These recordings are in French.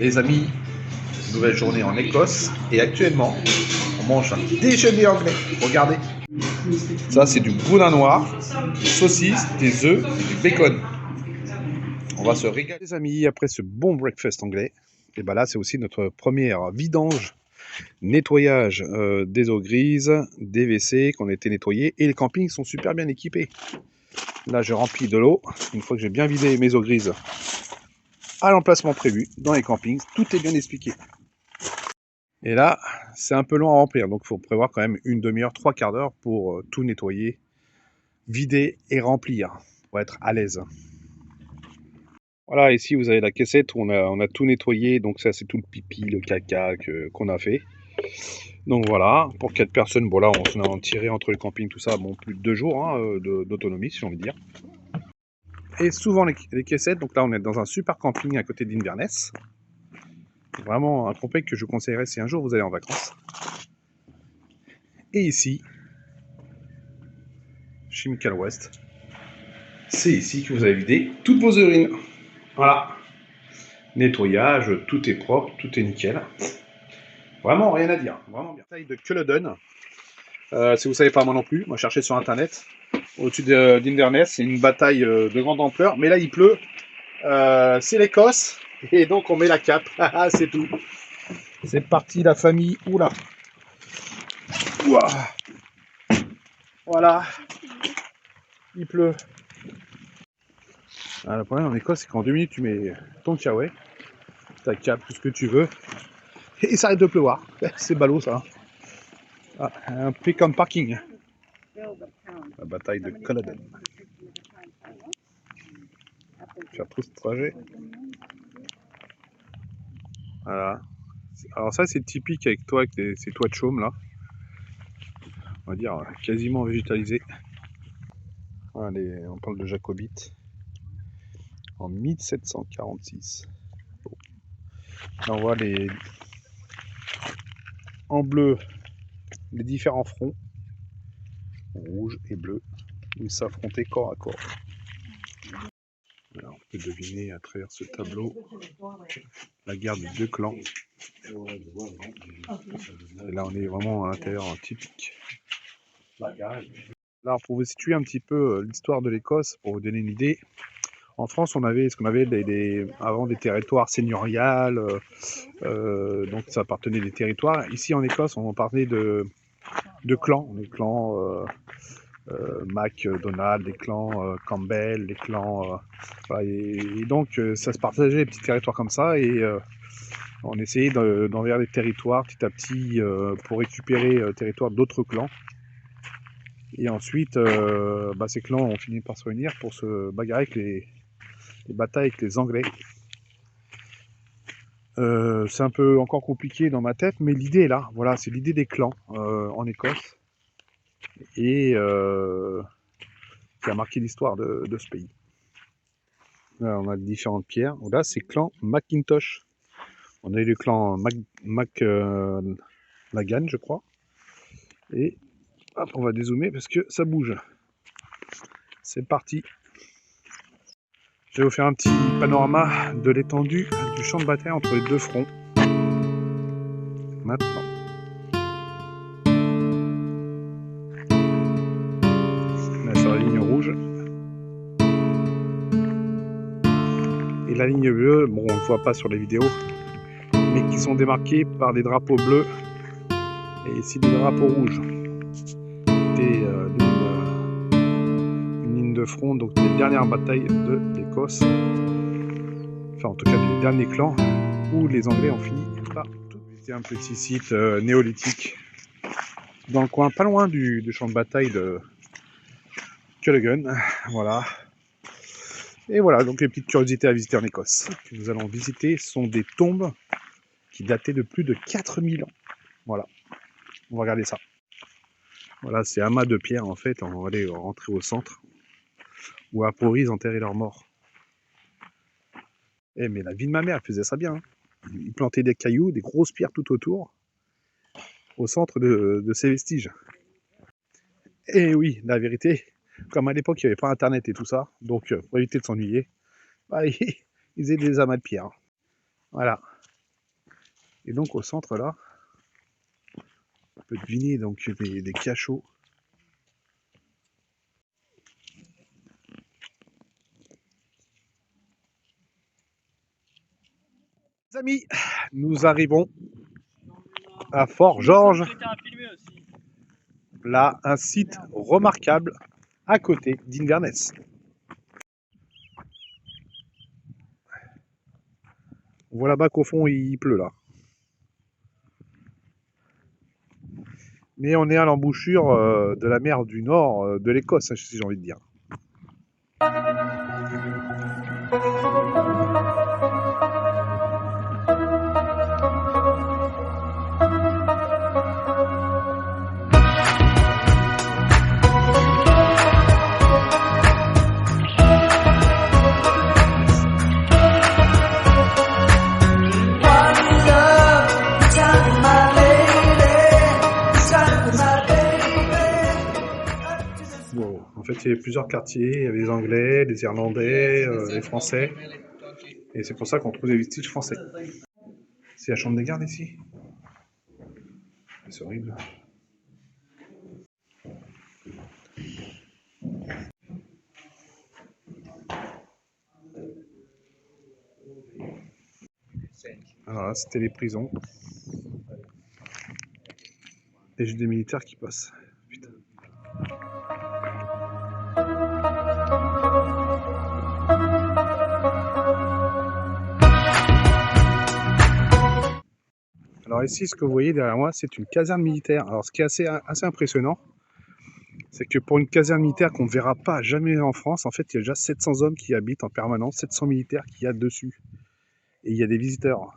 Les amis, nouvelle journée en Écosse et actuellement on mange un déjeuner anglais. Regardez, ça c'est du boudin noir, des saucisses, des œufs et du bacon. On va se régaler les amis après ce bon breakfast anglais. Et ben là c'est aussi notre première vidange, nettoyage des eaux grises, des WC qu'on a été nettoyés et les campings sont super bien équipés. Là je remplis de l'eau, une fois que j'ai bien vidé mes eaux grises à l'emplacement prévu dans les campings, tout est bien expliqué. Et là, c'est un peu long à remplir, donc il faut prévoir quand même une demi-heure, 3/4 d'heure pour tout nettoyer, vider et remplir, pour être à l'aise. Voilà, ici vous avez la caissette où on a tout nettoyé, donc ça c'est tout le pipi, le caca qu'on a fait. Donc voilà, pour 4 personnes, bon là on s'en a tiré entre les campings, tout ça, bon plus de 2 jours hein, d'autonomie si j'ai envie de dire. Et souvent les caissettes, donc là on est dans un super camping à côté d'Inverness. Vraiment un camping que je conseillerais si un jour vous allez en vacances. Et ici, Chemical West, c'est ici que vous allez vider toutes vos urines. Voilà. Nettoyage, tout est propre, tout est nickel. Vraiment rien à dire, vraiment bien. Taille de Culloden. Si vous savez pas moi non plus, moi cherchez sur internet. Au-dessus d'Inverness, c'est une bataille de grande ampleur. Mais là il pleut, c'est l'Écosse, et donc on met la cape. C'est tout. C'est parti la famille. Oula. Ouah. Voilà. Il pleut. Le problème en Écosse, c'est qu'en 2 minutes, tu mets ton kawaii, ta cape, tout ce que tu veux, et ça arrête de pleuvoir. C'est ballot ça. Un peu comme parking. La bataille de Culloden. Faire tout ce trajet. Voilà. Alors ça, c'est typique avec toi, avec ces toits de chaume là. On va dire quasiment végétalisé. Voilà, on parle de Jacobite. En 1746. Bon. Là, on voit en bleu les différents fronts, rouge et bleu, où ils s'affrontaient corps à corps. Alors, on peut deviner à travers ce tableau la guerre des 2 clans. Et là, on est vraiment à l'intérieur typique. Alors, pour vous situer un petit peu l'histoire de l'Écosse, pour vous donner une idée, en France, on avait ce qu'on avait avant des territoires seigneuriales, donc ça appartenait des territoires. Ici, en Écosse, on parlait de clans, les clans MacDonald, les clans Campbell, les clans... voilà, et donc, ça se partageait les petits territoires comme ça, et on essayait d'envers les territoires petit à petit pour récupérer territoire d'autres clans. Et ensuite, ces clans ont fini par se réunir pour se bagarrer avec les batailles avec les Anglais. C'est un peu encore compliqué dans ma tête, mais l'idée est là. Voilà, c'est l'idée des clans en Écosse. Et qui a marqué l'histoire de ce pays. Là, on a différentes pierres. Là, c'est clan Macintosh. On a eu le clan Lagan, je crois. Et hop, on va dézoomer parce que ça bouge. C'est parti. Je vais vous faire un petit panorama de l'étendue du champ de bataille entre les 2 fronts. Maintenant. Là, sur la ligne rouge. Et la ligne bleue, bon, on ne le voit pas sur les vidéos, mais qui sont démarqués par des drapeaux bleus et ici des drapeaux rouges. C'était une ligne de front, donc des dernières batailles de l'Écosse, enfin en tout cas des derniers clans où les Anglais ont fini par tout. C'était un petit site néolithique dans le coin, pas loin du champ de bataille de Culloden. Voilà. Et voilà, donc les petites curiosités à visiter en Écosse. Ce que nous allons visiter sont des tombes qui dataient de plus de 4000 ans. Voilà, on va regarder ça. Voilà, c'est amas de pierre en fait, on va aller rentrer au centre, où Aporis enterrait leurs morts. Eh mais la vie de ma mère faisait ça bien. Hein. Ils plantaient des cailloux, des grosses pierres tout autour, au centre de ces vestiges. Et oui, la vérité, comme à l'époque il n'y avait pas internet et tout ça, donc pour éviter de s'ennuyer, ils faisaient des amas de pierre. Voilà. Et donc au centre là, on peut deviner donc des cachots. Les amis, nous arrivons à Fort-Georges. Là, un site remarquable à côté d'Inverness. On voit là-bas qu'au fond il pleut là. Mais on est à l'embouchure de la mer du Nord de l'Écosse, si j'ai envie de dire. Bon, en fait, il y avait plusieurs quartiers. Il y avait les Anglais, les Irlandais, les Français. Et c'est pour ça qu'on trouve des vestiges français. C'est la chambre des gardes ici. C'est horrible. Alors là, c'était les prisons. Et j'ai des militaires qui passent. Putain. Alors ici, ce que vous voyez derrière moi, c'est une caserne militaire. Alors ce qui est assez impressionnant, c'est que pour une caserne militaire qu'on ne verra pas jamais en France, en fait, il y a déjà 700 hommes qui y habitent en permanence, 700 militaires qui y a dessus. Et il y a des visiteurs.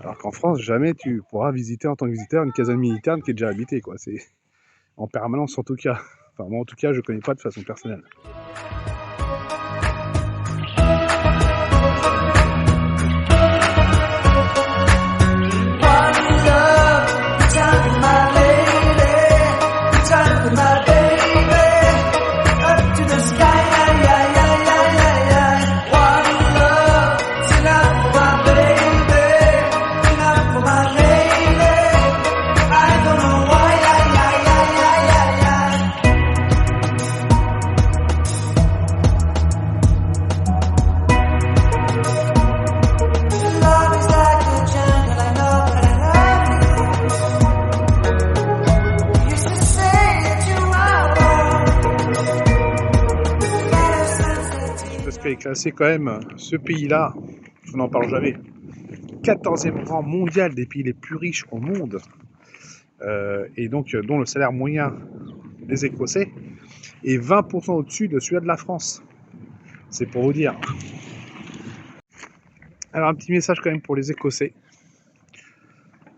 Alors qu'en France, jamais tu pourras visiter en tant que visiteur une caserne militaire qui est déjà habitée, quoi. C'est en permanence en tout cas. Enfin, moi en tout cas, je ne connais pas de façon personnelle. Est classé quand même ce pays-là, on n'en parle jamais, 14e rang mondial des pays les plus riches au monde, et donc dont le salaire moyen des Écossais est 20% au-dessus de celui de la France. C'est pour vous dire. Alors un petit message quand même pour les Écossais.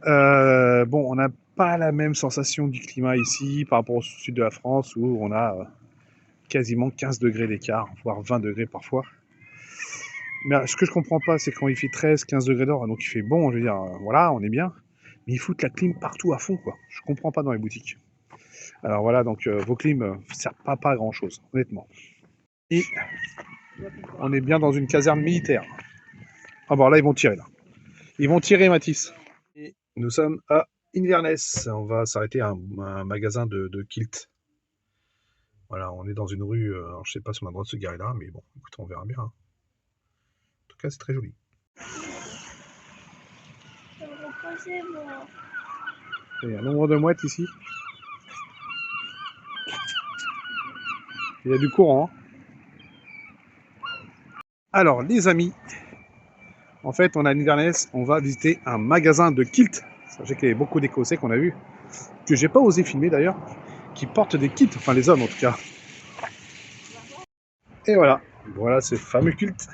Bon, on n'a pas la même sensation du climat ici par rapport au sud de la France où on a quasiment 15 degrés d'écart, voire 20 degrés parfois. Mais ce que je comprends pas, c'est quand il fait 13, 15 degrés d'or, donc il fait bon, je veux dire, voilà, on est bien. Mais ils foutent la clim partout à fond, quoi. Je comprends pas dans les boutiques. Alors voilà, donc vos clims ne servent pas à grand chose, honnêtement. Et on est bien dans une caserne militaire. Ah bon, là, ils vont tirer, là. Ils vont tirer, Mathis. Et nous sommes à Inverness. On va s'arrêter à un magasin de kilt. Voilà, on est dans une rue, alors je sais pas si on a le droit de se garer là, mais bon, écoute, on verra bien. Hein. En tout cas, c'est très joli. Il y a un nombre de mouettes ici. Il y a du courant. Hein. Alors, les amis, en fait, on a à Inverness, on va visiter un magasin de kilt. Sachez qu'il y a beaucoup d'Écossais qu'on a vu, que j'ai pas osé filmer d'ailleurs, qui portent des kilts, enfin les hommes en tout cas. Et voilà, voilà ces fameux kilts.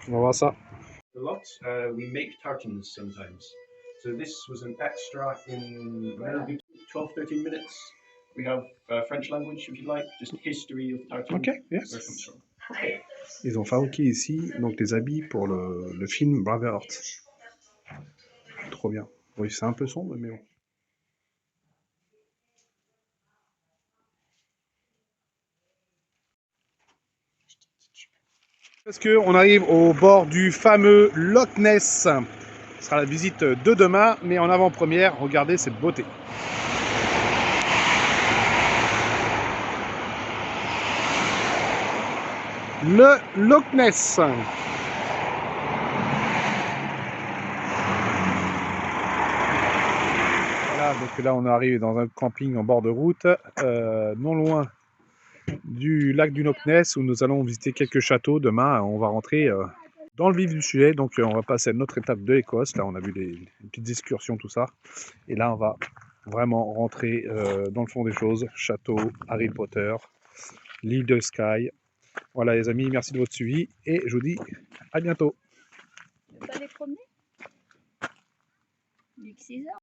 On va voir ça. A lot. We make tartans sometimes. So this was an extra in maybe 12-13 minutes. We have French language, if you like, just history of tartan. Ok, yes. Ils ont fabriqué ici donc des habits pour le film Braveheart. Trop bien. Oui, c'est un peu sombre, mais bon. Parce qu'on arrive au bord du fameux Loch Ness. Ce sera la visite de demain, mais en avant-première, regardez cette beauté. Le Loch Ness. Voilà, donc là on arrive dans un camping en bord de route, non loin du lac du Loch Ness, où nous allons visiter quelques châteaux. Demain, on va rentrer dans le vif du sujet, donc on va passer à notre étape de l'Écosse. Là on a vu des petites excursions, tout ça. Et là on va vraiment rentrer dans le fond des choses. Château, Harry Potter, l'île de Skye. Voilà les amis, merci de votre suivi et je vous dis à bientôt. Tu veux pas les promener? Vu que 6 heures.